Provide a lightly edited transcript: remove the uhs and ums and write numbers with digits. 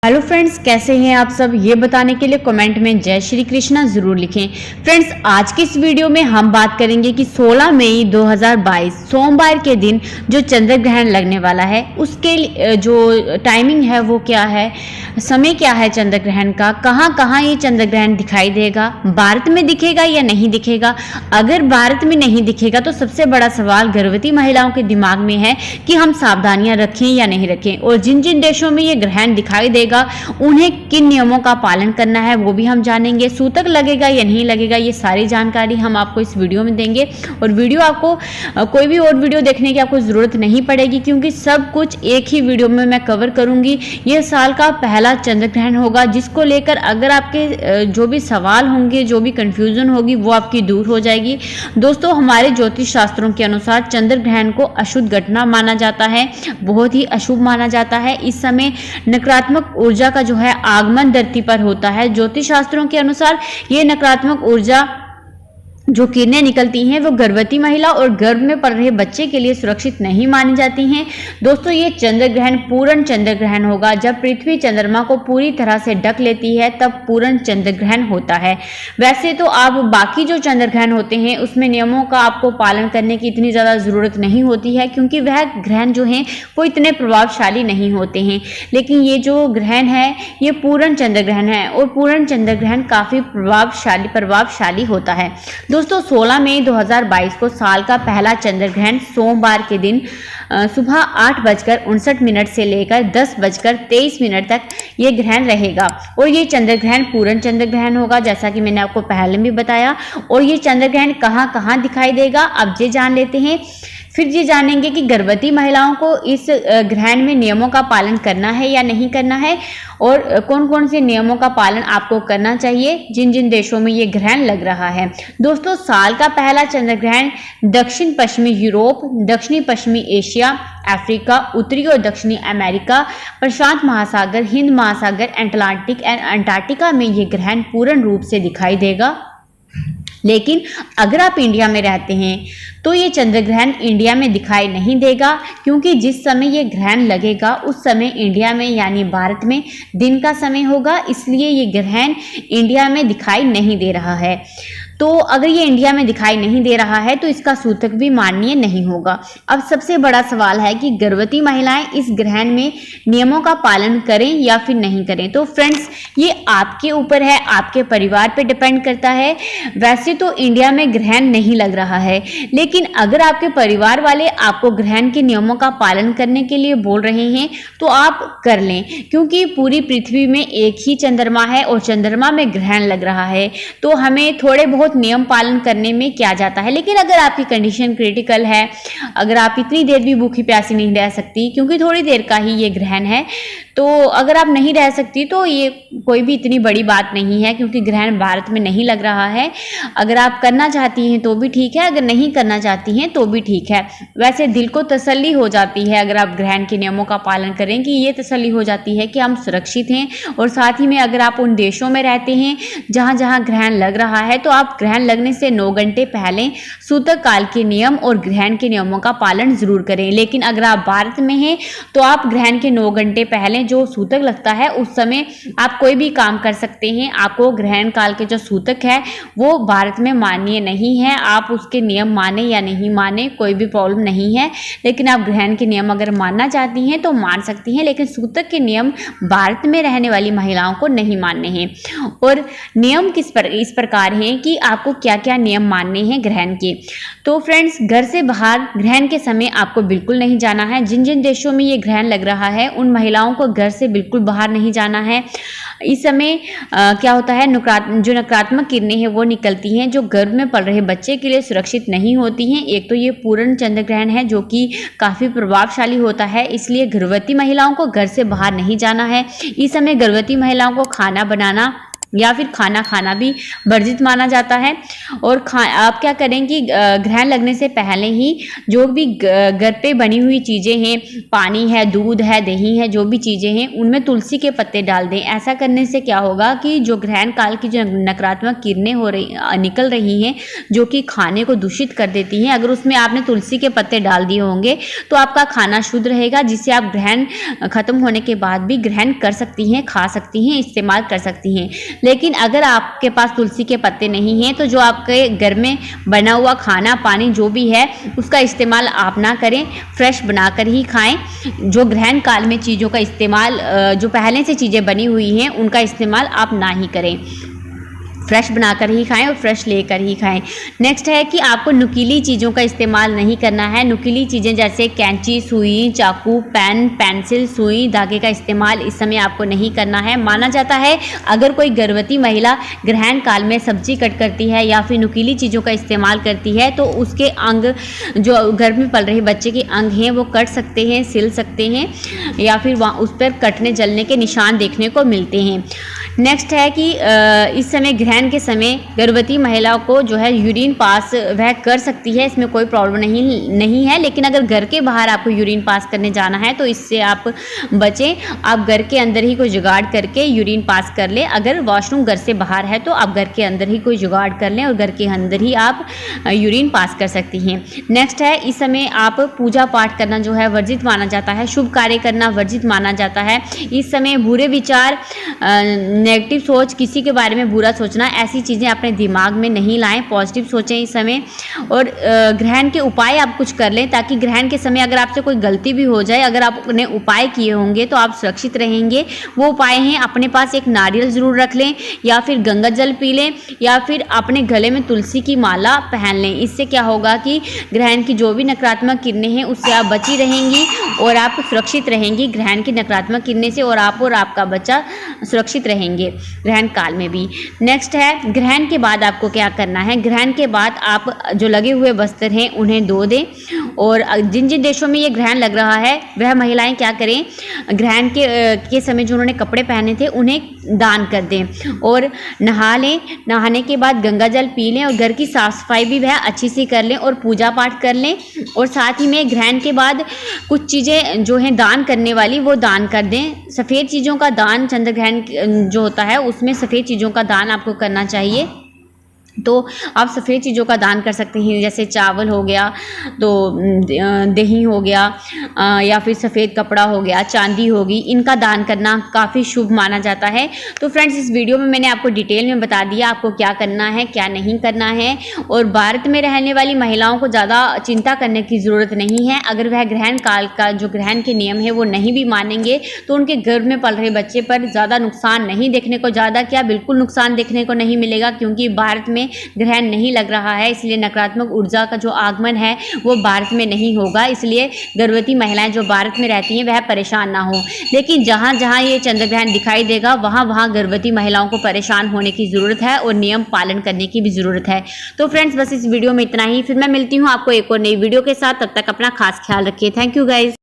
Hello friends, कैसे हैं आप सब? ये बताने के लिए कमेंट में जय श्री कृष्णा जरूर लिखें। फ्रेंड्स, आज के इस वीडियो में हम बात करेंगे कि 16 मई 2022 सोमवार के दिन जो चंद्र ग्रहण लगने वाला है उसके जो टाइमिंग है वो क्या है, समय क्या है चंद्र ग्रहण का, कहाँ कहाँ ये चंद्र ग्रहण दिखाई देगा, भारत में दिखेगा या नहीं दिखेगा। अगर भारत में नहीं दिखेगा तो सबसे बड़ा सवाल गर्भवती महिलाओं के दिमाग में है कि हम सावधानियां रखें या नहीं रखें, और जिन जिन देशों में ये ग्रहण दिखाई देगा उन्हें किन नियमों का पालन करना है वो भी हम जानेंगे। सूतक लगेगा या नहीं लगेगा, ये सारी जानकारी हम आपको इस वीडियो में देंगे। और वीडियो आपको कोई भी और वीडियो देखने की आपको जरूरत नहीं पड़ेगी, क्योंकि सब कुछ एक ही वीडियो में मैं कवर करूंगी। यह साल का पहला चंद्र ग्रहण होगा, जिसको लेकर अगर आपके जो भी सवाल होंगे, जो भी कंफ्यूजन होगी, वो आपकी दूर हो जाएगी। दोस्तों, हमारे ज्योतिष शास्त्रों के अनुसार चंद्र ग्रहण को अशुभ घटना माना जाता है, बहुत ही अशुभ माना जाता है। इस समय नकारात्मक ऊर्जा का जो है आगमन धरती पर होता है। ज्योतिष शास्त्रों के अनुसार ये नकारात्मक ऊर्जा जो किरणें निकलती हैं वो गर्भवती महिला और गर्भ में पल रहे बच्चे के लिए सुरक्षित नहीं मानी जाती हैं। दोस्तों, ये चंद्र ग्रहण पूर्ण चंद्र ग्रहण होगा। जब पृथ्वी चंद्रमा को पूरी तरह से ढक लेती है तब पूर्ण चंद्र ग्रहण होता है। वैसे तो आप बाकी जो चंद्र ग्रहण होते हैं उसमें नियमों का आपको पालन करने की इतनी ज़्यादा ज़रूरत नहीं होती है, क्योंकि वह ग्रहण जो हैं वो इतने प्रभावशाली नहीं होते हैं। लेकिन ये जो ग्रहण है ये पूर्ण चंद्र ग्रहण है, और पूर्ण चंद्र ग्रहण काफ़ी प्रभावशाली होता है। दोस्तों, 16 मई 2022 को साल का पहला चंद्र ग्रहण सोमवार के दिन सुबह 8:59 से लेकर 10:23 तक ये ग्रहण रहेगा, और ये चंद्र ग्रहण पूर्ण चंद्र ग्रहण होगा, जैसा कि मैंने आपको पहले भी बताया। और ये चंद्र ग्रहण कहाँ कहाँ दिखाई देगा अब ये जान लेते हैं। फिर ये जानेंगे कि गर्भवती महिलाओं को इस ग्रहण में नियमों का पालन करना है या नहीं करना है, और कौन कौन से नियमों का पालन आपको करना चाहिए जिन जिन देशों में ये ग्रहण लग रहा है। दोस्तों, साल का पहला चंद्र ग्रहण दक्षिण पश्चिमी यूरोप, दक्षिणी पश्चिमी एशिया, अफ्रीका, उत्तरी और दक्षिणी अमेरिका, प्रशांत महासागर, हिंद महासागर, अटलांटिक एंड अंटार्कटिका में ये ग्रहण पूर्ण रूप से दिखाई देगा। लेकिन अगर आप इंडिया में रहते हैं तो ये चंद्र ग्रहण इंडिया में दिखाई नहीं देगा, क्योंकि जिस समय ये ग्रहण लगेगा उस समय इंडिया में यानी भारत में दिन का समय होगा, इसलिए ये ग्रहण इंडिया में दिखाई नहीं दे रहा है। तो अगर ये इंडिया में दिखाई नहीं दे रहा है तो इसका सूतक भी माननीय नहीं होगा। अब सबसे बड़ा सवाल है कि गर्भवती महिलाएं इस ग्रहण में नियमों का पालन करें या फिर नहीं करें। तो फ्रेंड्स, ये आपके ऊपर है, आपके परिवार पे डिपेंड करता है। वैसे तो इंडिया में ग्रहण नहीं लग रहा है, लेकिन अगर आपके परिवार वाले आपको ग्रहण के नियमों का पालन करने के लिए बोल रहे हैं तो आप कर लें, क्योंकि पूरी पृथ्वी में एक ही चंद्रमा है और चंद्रमा में ग्रहण लग रहा है, तो हमें थोड़े बहुत नियम पालन करने में क्या जाता है। लेकिन अगर आपकी कंडीशन क्रिटिकल है, अगर आप इतनी देर भी भूखी प्यासी नहीं रह सकती, क्योंकि थोड़ी देर का ही ये ग्रहण है, तो अगर आप नहीं रह सकती तो ये कोई भी इतनी बड़ी बात नहीं है, क्योंकि ग्रहण भारत में नहीं लग रहा है। अगर आप करना चाहती हैं तो भी ठीक है, अगर नहीं करना चाहती हैं तो भी ठीक है। वैसे दिल को तसल्ली हो जाती है अगर आप ग्रहण के नियमों का पालन करें, कि ये तसल्ली हो जाती है कि हम सुरक्षित हैं। और साथ ही में अगर आप उन देशों में रहते हैं जहाँ जहाँ ग्रहण लग रहा है तो आप ग्रहण लगने से 9 घंटे पहले सूतक काल के नियम और ग्रहण के नियमों का पालन जरूर करें। लेकिन अगर आप भारत में हैं तो आप ग्रहण के 9 घंटे पहले जो सूतक लगता है उस समय आप कोई भी काम कर सकते हैं। आपको ग्रहण काल के जो सूतक है वो भारत में मान्य नहीं है, आप उसके नियम माने या नहीं माने कोई भी प्रॉब्लम नहीं है। लेकिन आप ग्रहण के नियम अगर मानना चाहती हैं तो मान सकती हैं, लेकिन सूतक के नियम भारत में रहने वाली महिलाओं को नहीं मानने हैं। और नियम इस प्रकार हैं कि आपको क्या क्या नियम मानने हैं ग्रहण के। तो फ्रेंड्स, घर से बाहर ग्रहण के समय आपको बिल्कुल नहीं जाना है। जिन जिन देशों में ये ग्रहण लग रहा है उन महिलाओं को घर से बिल्कुल बाहर नहीं जाना है। इस समय क्या होता है, जो नकारात्मक किरणें हैं वो निकलती हैं जो गर्भ में पल रहे बच्चे के लिए सुरक्षित नहीं होती हैं। एक तो ये पूर्ण चंद्र ग्रहण है जो कि काफ़ी प्रभावशाली होता है, इसलिए गर्भवती महिलाओं को घर से बाहर नहीं जाना है। इस समय गर्भवती महिलाओं को खाना बनाना या फिर खाना खाना भी वर्जित माना जाता है। और आप क्या करें कि ग्रहण लगने से पहले ही जो भी घर पे बनी हुई चीज़ें हैं, पानी है, दूध है, दही है, जो भी चीज़ें हैं उनमें तुलसी के पत्ते डाल दें। ऐसा करने से क्या होगा कि जो ग्रहण काल की जो नकारात्मक किरणें निकल रही हैं जो कि खाने को दूषित कर देती हैं, अगर उसमें आपने तुलसी के पत्ते डाल दिए होंगे तो आपका खाना शुद्ध रहेगा, जिससे आप ग्रहण खत्म होने के बाद भी ग्रहण कर सकती हैं, खा सकती हैं, इस्तेमाल कर सकती हैं। लेकिन अगर आपके पास तुलसी के पत्ते नहीं हैं तो जो आपके घर में बना हुआ खाना पानी जो भी है उसका इस्तेमाल आप ना करें, फ्रेश बनाकर ही खाएं। जो ग्रहण काल में चीज़ों का इस्तेमाल जो पहले से चीज़ें बनी हुई हैं उनका इस्तेमाल आप ना ही करें, फ्रेश बनाकर ही खाएं और फ्रेश लेकर ही खाएं। नेक्स्ट है कि आपको नुकीली चीज़ों का इस्तेमाल नहीं करना है। नुकीली चीज़ें जैसे कैंची, सुई, चाकू, पेन, पेंसिल, सुई, धागे का इस्तेमाल इस समय आपको नहीं करना है। माना जाता है अगर कोई गर्भवती महिला ग्रहण काल में सब्जी कट करती है या फिर नुकीली चीज़ों का इस्तेमाल करती है तो उसके अंग, जो गर्भ में पल रहे बच्चे के अंग हैं वो कट सकते हैं, सिल सकते हैं या फिर वहाँ उस पर कटने जलने के निशान देखने को मिलते हैं। नेक्स्ट है कि इस समय ग्रहण के समय गर्भवती महिला को जो है यूरिन पास वह कर सकती है, इसमें कोई प्रॉब्लम नहीं है। लेकिन अगर घर के बाहर आपको यूरिन पास करने जाना है तो इससे आप बचें। आप घर के अंदर ही कोई जुगाड़ करके यूरिन पास कर लें। अगर वॉशरूम घर से बाहर है तो आप घर के अंदर ही कोई जुगाड़ कर लें और घर के अंदर ही आप यूरिन पास कर सकती हैं। नेक्स्ट है इस समय आप पूजा पाठ करना जो है वर्जित माना जाता है, शुभ कार्य करना वर्जित माना जाता है। इस समय बुरे विचार, नेगेटिव सोच, किसी के बारे में बुरा सोचना, ऐसी चीज़ें अपने दिमाग में नहीं लाएं, पॉजिटिव सोचें इस समय। और ग्रहण के उपाय आप कुछ कर लें ताकि ग्रहण के समय अगर आपसे कोई गलती भी हो जाए, अगर आपने उपाय किए होंगे तो आप सुरक्षित रहेंगे। वो उपाय हैं अपने पास एक नारियल ज़रूर रख लें या फिर गंगा जल पी लें या फिर अपने गले में तुलसी की माला पहन लें। इससे क्या होगा कि ग्रहण की जो भी नकारात्मक किरणें हैं उससे आप बची रहेंगी और आप सुरक्षित रहेंगी ग्रहण की नकारात्मक किरणें से, और आप और आपका बच्चा सुरक्षित रहेंगे ग्रहण काल में भी। नेक्स्ट है ग्रहण के बाद आपको क्या करना है। ग्रहण के बाद आप जो लगे हुए वस्त्र हैं उन्हें धो दें। और जिन जिन देशों में ये ग्रहण लग रहा है वह महिलाएं क्या करें, ग्रहण के समय जो उन्होंने कपड़े पहने थे उन्हें दान कर दें और नहा लें। नहाने के बाद गंगा जल पी लें और घर की साफ सफाई भी वह अच्छी सी कर लें और पूजा पाठ कर लें। और साथ ही में ग्रहण के बाद कुछ चीज़ें जो हैं दान करने वाली वो दान कर दें। सफ़ेद चीज़ों का दान, चंद्र ग्रहण जो होता है उसमें सफ़ेद चीज़ों का दान आपको करना चाहिए। तो आप सफ़ेद चीज़ों का दान कर सकते हैं, जैसे चावल हो गया, तो दही हो गया, या फिर सफ़ेद कपड़ा हो गया, चांदी होगी, इनका दान करना काफ़ी शुभ माना जाता है। तो फ्रेंड्स इस वीडियो में मैंने आपको डिटेल में बता दिया आपको क्या करना है क्या नहीं करना है। और भारत में रहने वाली महिलाओं को ज़्यादा चिंता करने की ज़रूरत नहीं है। अगर वह ग्रहण काल का जो ग्रहण के नियम है वो नहीं भी मानेंगे तो उनके गर्भ में पल रहे बच्चे पर ज़्यादा नुकसान नहीं देखने को, ज़्यादा क्या बिल्कुल नुकसान देखने को नहीं मिलेगा, क्योंकि भारत में ग्रहण नहीं लग रहा है। इसलिए नकारात्मक ऊर्जा का जो आगमन है वो भारत में नहीं होगा। इसलिए गर्भवती महिलाएं जो भारत में रहती हैं वह परेशान ना हो। लेकिन जहाँ जहाँ ये चंद्र ग्रहण दिखाई देगा वहाँ वहाँ गर्भवती महिलाओं को परेशान होने की ज़रूरत है और नियम पालन करने की भी ज़रूरत है। तो फ्रेंड्स बस इस वीडियो में इतना ही, फिर मैं मिलती हूँ आपको एक और नई वीडियो के साथ। तब तक अपना खास ख्याल रखिए। Thank you guys.